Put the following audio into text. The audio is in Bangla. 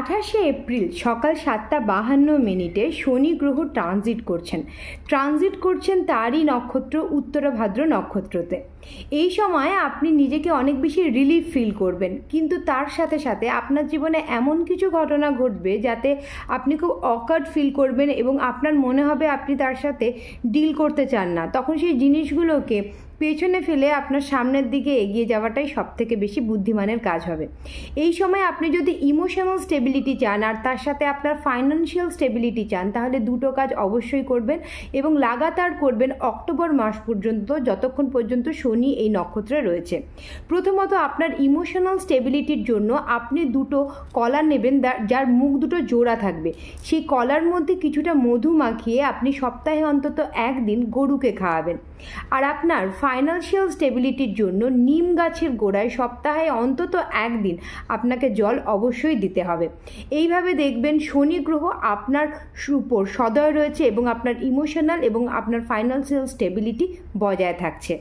28 এপ্রিল সকাল 7:52 শনি গ্রহ ট্রানজিট করছেন তারই নক্ষত্র উত্তরাভাদ্র নক্ষত্রতে। এই সময় আপনি নিজেকে অনেক বেশি রিলিফ ফিল করবেন, কিন্তু তার সাথে সাথে আপনার জীবনে এমন কিছু ঘটনা ঘটবে যাতে আপনি খুব অকার্ড ফিল করবেন এবং আপনার মনে হবে আপনি তার সাথে ডিল করতে চান না। তখন সেই জিনিসগুলোকে পেছনে ফেলে আপনার সামনের দিকে এগিয়ে যাওয়াটাই সবথেকে বেশি বুদ্ধিমানের কাজ হবে। এই সময় আপনি যদি ইমোশনাল স্টেবিলিটি চান আর তার সাথে আপনার ফাইন্যান্সিয়াল স্টেবিলিটি চান, তাহলে দুটো কাজ অবশ্যই করবেন এবং লাগাতার করবেন অক্টোবর মাস পর্যন্ত, যতক্ষণ পর্যন্ত শনি এই নক্ষত্রে রয়েছে। প্রথমত, আপনার ইমোশনাল স্টেবিলিটির জন্য আপনি দুটো কলা নেবেন যার মুখ দুটো জোড়া থাকবে। সেই কলার মধ্যে কিছুটা মধু মাখিয়ে আপনি সপ্তাহে অন্তত একদিন গরুকে খাওয়াবেন। আর আপনার ফাইন্যান্সিয়াল স্টেবিলিটির জন্য নিম গাছের গোড়ায় সপ্তাহে অন্তত একদিন আপনাকে জল অবশ্যই দিতে হবে। এইভাবে দেখবেন শনি গ্রহ আপনার উপর সদয় রয়েছে এবং আপনার ইমোশনাল এবং আপনার ফাইন্যান্সিয়াল স্টেবিলিটি বজায় থাকছে।